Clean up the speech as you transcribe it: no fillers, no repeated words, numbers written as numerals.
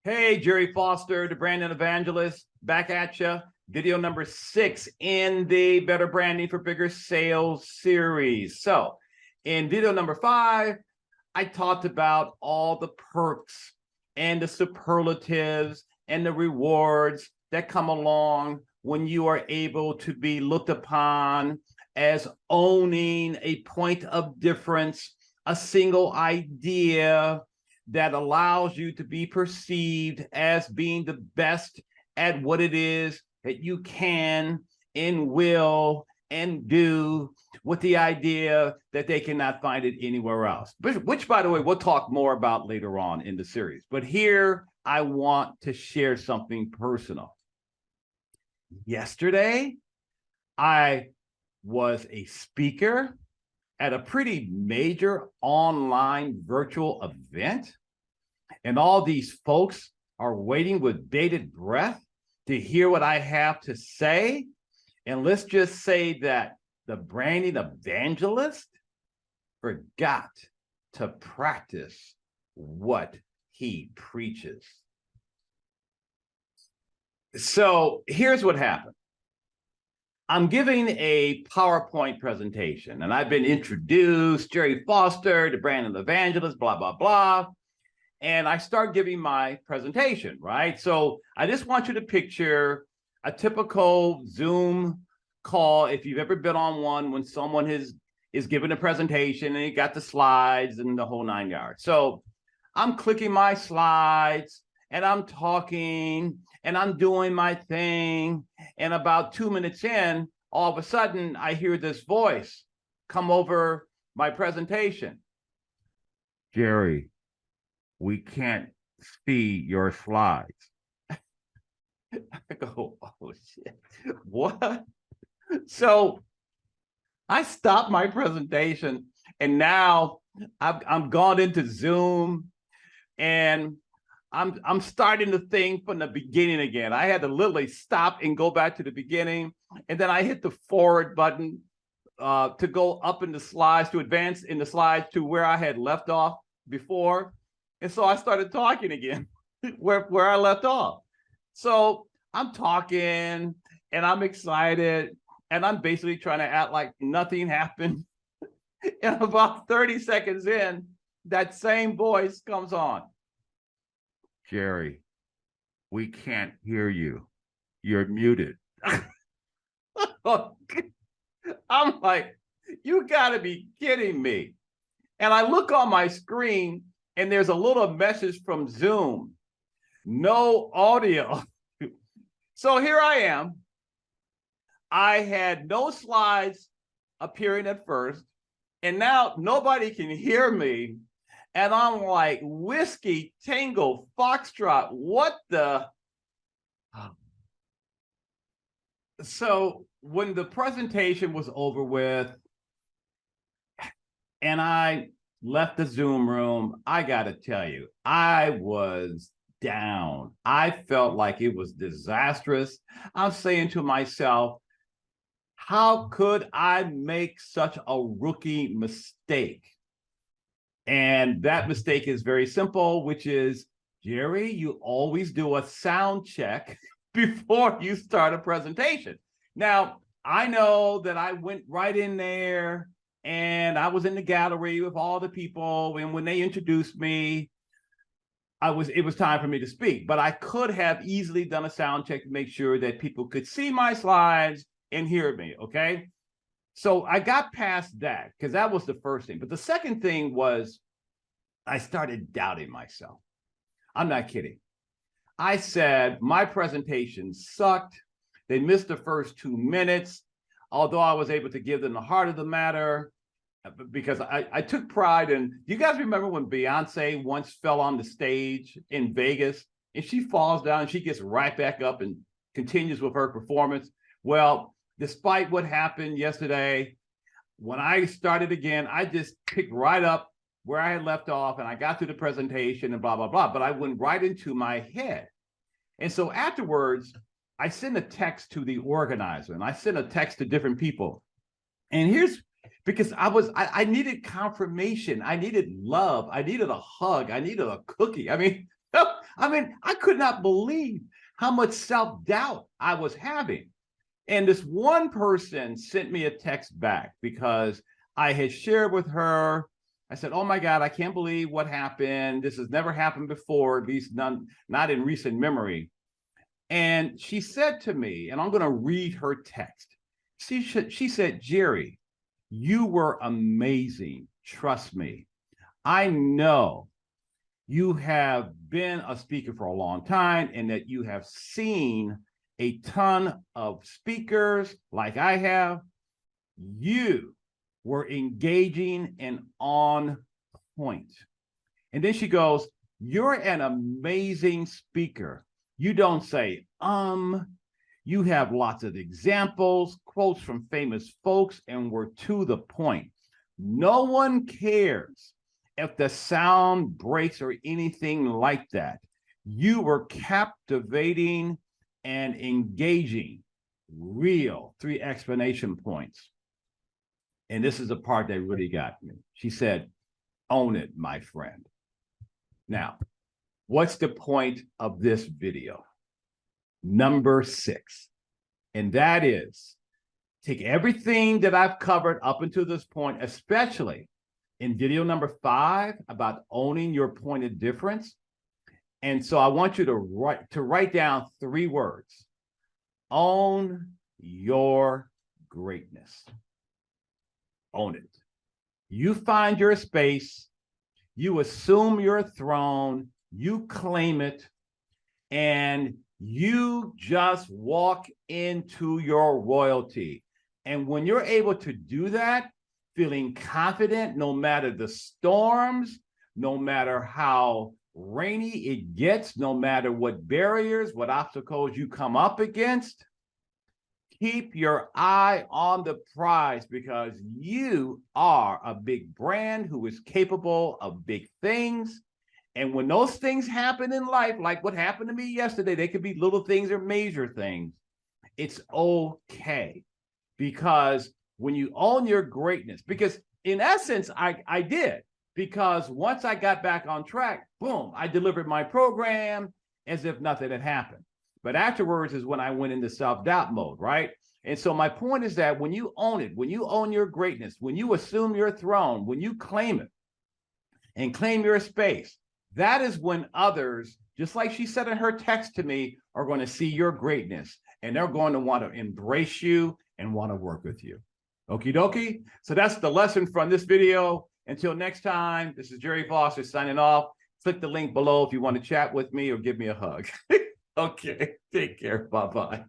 Hey, Jerry Foster, the branding evangelist, back at you. Video number 6 in the Better Branding for Bigger Sales series. So in video number 5, I talked about all the perks and the superlatives and the rewards that come along when you are able to be looked upon as owning a point of difference, a single idea that allows you to be perceived as being the best at what it is that you can and will and do, with the idea that they cannot find it anywhere else, which, by the way, we'll talk more about later on in the series. But here I want to share something personal. Yesterday, I was a speaker at a pretty major online virtual event, and all these folks are waiting with bated breath to hear what I have to say. And let's just say that the branding evangelist forgot to practice what he preaches. So here's what happened. I'm giving a PowerPoint presentation, and I've been introduced, Jerry Foster, the branding evangelist, blah, blah, blah. And I start giving my presentation, right? So I just want you to picture a typical Zoom call, if you've ever been on one, when someone is giving a presentation and you got the slides and the whole 9 yards. So I'm clicking my slides and I'm talking and I'm doing my thing. And about 2 minutes in, all of a sudden, I hear this voice come over my presentation. Jerry, we can't see your slides. I go, oh shit, what? So I stopped my presentation, and now I'm gone into Zoom, and I'm starting the thing from the beginning again. I had to literally stop and go back to the beginning, and then I hit the forward button to go up in the slides, to advance in the slides to where I had left off before. And so I started talking again where I left off. So I'm talking and I'm excited and I'm basically trying to act like nothing happened. And about 30 seconds in, that same voice comes on. Jerry, we can't hear you. You're muted. I'm like, you gotta be kidding me. And I look on my screen and there's a little message from Zoom, no audio. So here I am. I had no slides appearing at first, and now nobody can hear me. And I'm like, whiskey, tango, foxtrot, what the? So when the presentation was over with, and I left the Zoom room, I got to tell you, I was down. I felt like it was disastrous. I'm saying to myself, how could I make such a rookie mistake? And that mistake is very simple, which is, Jerry, you always do a sound check before you start a presentation. Now, I know that I went right in there and I was in the gallery with all the people. And when they introduced me, it was time for me to speak. But I could have easily done a sound check to make sure that people could see my slides and hear me, okay? So I got past that because that was the first thing. But the second thing was I started doubting myself. I'm not kidding. I said my presentation sucked. They missed the first 2 minutes, although I was able to give them the heart of the matter, because I took pride in, do you guys remember when Beyonce once fell on the stage in Vegas and she falls down and she gets right back up and continues with her performance? Well, despite what happened yesterday, when I started again, I just picked right up where I had left off and I got through the presentation and blah, blah, blah, but I went right into my head. And so afterwards, I sent a text to the organizer and I sent a text to different people. And here's, because I needed confirmation. I needed love. I needed a hug. I needed a cookie. I mean, I mean, I could not believe how much self-doubt I was having. And this one person sent me a text back because I had shared with her. I said, oh my God, I can't believe what happened. This has never happened before, at least not in recent memory. And she said to me, and I'm going to read her text. She said, Jerry, you were amazing. Trust me. I know you have been a speaker for a long time and that you have seen a ton of speakers like I have. You were engaging and on point. And then she goes, you're an amazing speaker. You don't say, you have lots of examples, quotes from famous folks, and we're to the point. No one cares if the sound breaks or anything like that. You were captivating and engaging. Real, 3 exclamation points. And this is the part that really got me. She said, own it, my friend. Now, what's the point of this video? Number 6. And that is, take everything that I've covered up until this point, especially in video number 5 about owning your point of difference. And so I want you to write down 3 words. Own your greatness. Own it. You find your space, you assume your throne, you claim it, and you just walk into your royalty. And when you're able to do that, feeling confident, no matter the storms, no matter how rainy it gets, no matter what barriers, what obstacles you come up against, keep your eye on the prize, because you are a big brand who is capable of big things. And when those things happen in life, like what happened to me yesterday, they could be little things or major things. It's okay, because when you own your greatness, because in essence, I did, because once I got back on track, boom, I delivered my program as if nothing had happened. But afterwards is when I went into self-doubt mode, right? And so my point is that when you own it, when you own your greatness, when you assume your throne, when you claim it and claim your space, that is when others, just like she said in her text to me, are going to see your greatness, and they're going to want to embrace you and want to work with you. Okie dokie. So that's the lesson from this video. Until next time, this is Jerry Foster signing off. Click the link below if you want to chat with me or give me a hug. Okay, take care. Bye-bye.